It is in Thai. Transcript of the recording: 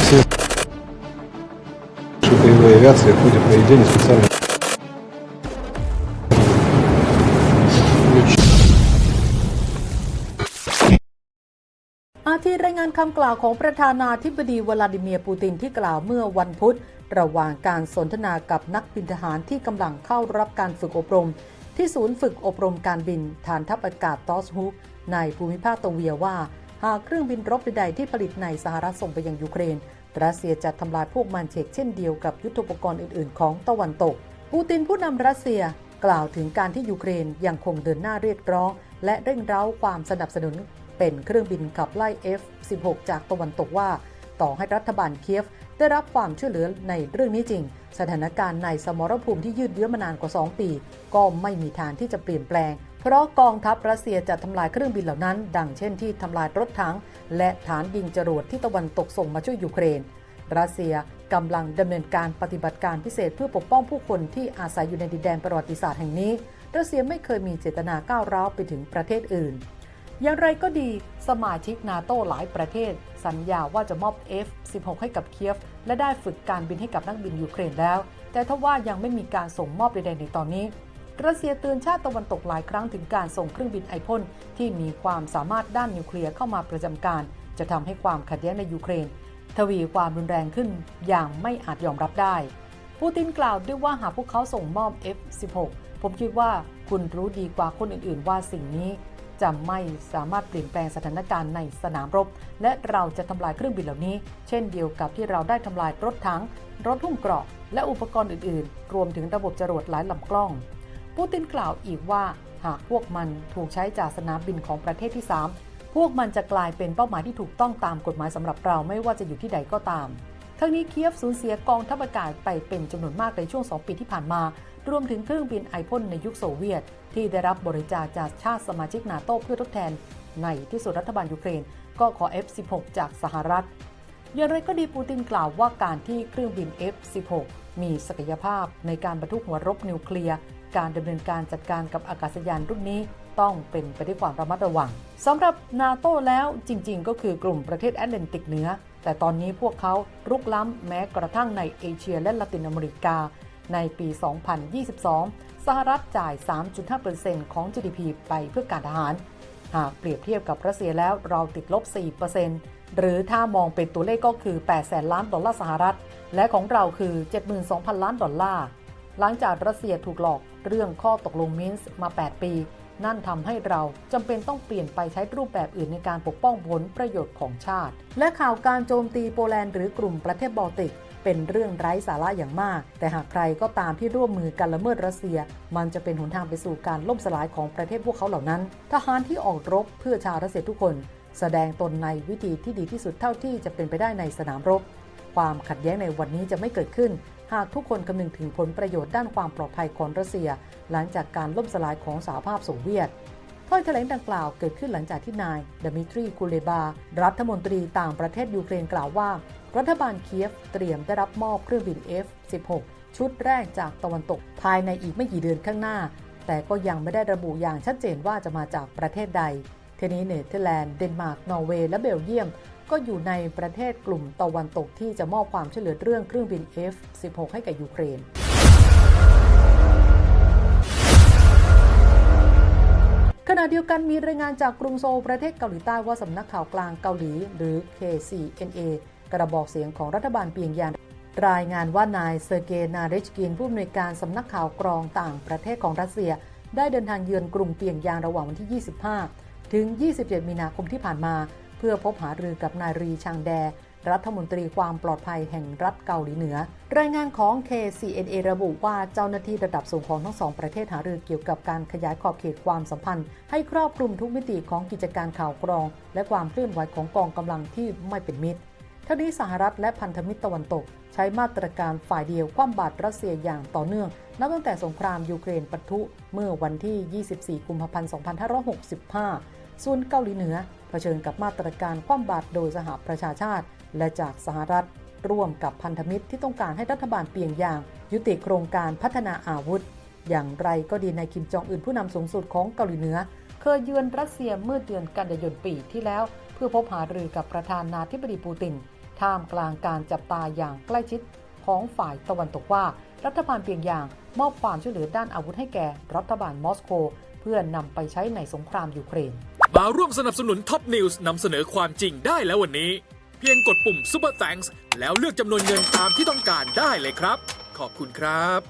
Россия боевой авиации в ходе проведения специальнойอาทิรายงานคำกล่าวของประธานาธิบดีวลาดิเมียร์ปูตินที่กล่าวเมื่อวันพุธระหว่างการสนทนากับนักบินทหารที่กำลังเข้ารับการฝึกอบรมที่ศูนย์ฝึกอบรมการบินฐานทัพอากาศตอสฮุกในภูมิภาคตะเวียว่าหากเครื่องบินรบใดๆที่ผลิตในสหรัฐส่งไปยังยูเครนรัสเซียจะทำลายพวกมันเช่นเดียวกับยุทโธปกรณ์อื่นๆของตะวันตกปูตินผู้นำรัสเซียกล่าวถึงการที่ยูเครนยังคงเดินหน้าเรียกร้องและเร่งเร้าความสนับสนุนเป็นเครื่องบินขับไล่ F-16 จากตะวันตกว่าต่อให้รัฐบาลเคียฟได้รับความช่วยเหลือในเรื่องนี้จริงสถานการณ์ในสมรภูมิที่ยืดเยื้อมานานกว่า2 ปีก็ไม่มีทางที่จะเปลี่ยนแปลงเพราะกองทัพรัสเซียจะทำลายเครื่องบินเหล่านั้นดังเช่นที่ทำลายรถถังและฐานยิงจรวดที่ตะวันตกส่งมาช่วยยูเครนรัสเซียกำลังดำเนินการปฏิบัติการพิเศษเพื่อปกป้องผู้คนที่อาศัยอยู่ในดินแดนประวัติศาสตร์แห่งนี้รัสเซียไม่เคยมีเจตนาก้าวร้าวไปถึงประเทศอื่นอย่างไรก็ดีสมาชิกนาโต้หลายประเทศสัญญาว่าจะมอบ F-16 ให้กับเคียฟและได้ฝึกการบินให้กับนักบินยูเครนแล้วแต่ทว่ายังไม่มีการส่งมอบใดๆในตอนนี้รัสเซียเตือนชาติตะวันตกหลายครั้งถึงการส่งเครื่องบินไอพ่นที่มีความสามารถด้านนิวเคลียร์เข้ามาประจำการจะทำให้ความขัดแย้งในยูเครนทวีความรุนแรงขึ้นอย่างไม่อาจยอมรับได้ปูตินกล่าวด้วยว่าหากพวกเขาส่งมอบ F-16 ผมคิดว่าคุณรู้ดีกว่าคนอื่นๆว่าสิ่งนี้จะไม่สามารถเปลี่ยนแปลงสถานการณ์ในสนามรบและเราจะทำลายเครื่องบินเหล่านี้เช่นเดียวกับที่เราได้ทำลายรถถังรถหุ้มเกราะและอุปกรณ์อื่นๆรวมถึงระบบจรวดหลายลำกล้องปูตินกล่าวอีกว่าหากพวกมันถูกใช้จากสนามบินของประเทศที่3พวกมันจะกลายเป็นเป้าหมายที่ถูกต้องตามกฎหมายสำหรับเราไม่ว่าจะอยู่ที่ใดก็ตามทั้งนี้เคียฟสูญเสียกองทัพอากาศไปเป็นจำนวนมากในช่วง2 ปีที่ผ่านมารวมถึงเครื่องบินไอพ่นในยุคโซเวียตที่ได้รับบริจาคจากชาติสมาชิกนาโต้เพื่อทดแทนในที่สุดรัฐบาลยูเครนก็ขอ F-16 จากสหรัฐอย่างไรก็ดีปูตินกล่าวว่าการที่เครื่องบิน F-16 มีศักยภาพในการบรรทุกหัวรบนิวเคลียร์การดำเนินการจัดการกับอากาศยานรุ่นนี้ต้องเป็นไปด้วยความระมัดระวังสำหรับนาโต้แล้วจริงๆก็คือกลุ่มประเทศแอตแลนติกเหนือแต่ตอนนี้พวกเขารุกล้ำแม้กระทั่งในเอเชียและละตินอเมริกาในปี 2022 สหรัฐจ่าย 3.5% ของ GDP ไปเพื่อการทหารหากเปรียบเทียบกับรัสเซียแล้วเราติดลบ 4% หรือถ้ามองเป็นตัวเลขก็คือ 800,000 ล้านดอลลาร์สหรัฐและของเราคือ 72,000 ล้านดอลลาร์หลังจากรัสเซียถูกหลอกเรื่องข้อตกลงมินส์มา 8 ปีนั่นทำให้เราจำเป็นต้องเปลี่ยนไปใช้รูปแบบอื่นในการปกป้องผลประโยชน์ของชาติและข่าวการโจมตีโปแลนด์หรือกลุ่มประเทศบอลติกเป็นเรื่องไร้สาระอย่างมากแต่หากใครก็ตามที่ร่วมมือกันละเมิดรัสเซียมันจะเป็นหนทางไปสู่การล่มสลายของประเทศพวกเขาเหล่านั้นทหารที่ออกรบเพื่อชาวรัสเซียทุกคนแสดงตนในวิธีที่ดีที่สุดเท่าที่จะเป็นไปได้ในสนามรบความขัดแย้งในวันนี้จะไม่เกิดขึ้นหากทุกคนคำนึงถึงผลประโยชน์ด้านความปลอดภัยของรัสเซียหลังจากการล่มสลายของสหภาพโซเวียตถ้อยแถลงดังกล่าวเกิดขึ้นหลังจากที่นายดมิทรีคูเลบารัฐมนตรีต่างประเทศยูเครนกล่าวว่ารัฐบาลเคียฟเตรียมได้รับมอบเครื่องบิน F-16 ชุดแรกจากตะวันตกภายในอีกไม่กี่เดือนข้างหน้าแต่ก็ยังไม่ได้ระบุอย่างชัดเจนว่าจะมาจากประเทศใดทีนี้เนเธอร์แลนด์เดนมาร์กนอร์เวย์และเบลเยียมก็อยู่ในประเทศกลุ่มตะวันตกที่จะมอบความช่วยเหลือเรื่องเครื่องบิน F-16 ให้กับยูเครนขณะเดียวกันมีรายงานจากกรุงโซลประเทศเกาหลีใต้ว่าสำนักข่าวกลางเกาหลีหรือ KCNA กระบอกเสียงของรัฐบาลเปียงยางรายงานว่านายเซอร์เกย์ นาริชกินผู้อำนวยการสำนักข่าวกรองต่างประเทศของรัสเซียได้เดินทางเยือนกรุงเปียงยางระหว่างวันที่ 25 ถึง 27 มีนาคมที่ผ่านมาเพื่อพบหารือกับนายรีชางแดรัฐมนตรีความปลอดภัยแห่งรัฐเกาหลีเหนือรายงานของ KCNA ระบุว่าเจ้าหน้าที่ระดับสูงของทั้งสองประเทศหารือเกี่ยวกับการขยายขอบเขตความสัมพันธ์ให้ครอบคลุมทุกมิติของกิจการข่าวกรองและความเคลื่อนไหวของกองกำลังที่ไม่เป็นมิตรทั้งนี้สหรัฐและพันธมิตรตะวันตกใช้มาตรการฝ่ายเดียวคว่ำบาตรรัสเซียอย่างต่อเนื่องนับตั้งแต่สงครามยูเครนปะทุเมื่อวันที่ 24 กุมภาพันธ์ 2565 ส่วนเกาหลีเหนือเผชิญกับมาตรการคว่ำบาตรโดยสหประชาชาติและจากสหรัฐร่วมกับพันธมิตรที่ต้องการให้รัฐบาลเปียงยางยุติโครงการพัฒนาอาวุธอย่างไรก็ดีนายคิมจองอึนผู้นำสูงสุดของเกาหลีเหนือเคยเยือนรัสเซียเมื่อเดือนกันยายนปีที่แล้วเพื่อพบหารือกับประธานาธิบดีปูติน ท่ามกลางการจับตาอย่างใกล้ชิดของฝ่ายตะวันตกว่ารัฐบาลเปียงยางมอบความช่วยเหลือด้านอาวุธให้แก่รัฐบาลมอสโกเพื่อนำไปใช้ในสงครามยูเครนมาร่วมสนับสนุนท็อปนิวส์นำเสนอความจริงได้แล้ววันนี้เพียงกดปุ่ม Super Thanks แล้วเลือกจำนวนเงินตามที่ต้องการได้เลยครับขอบคุณครับ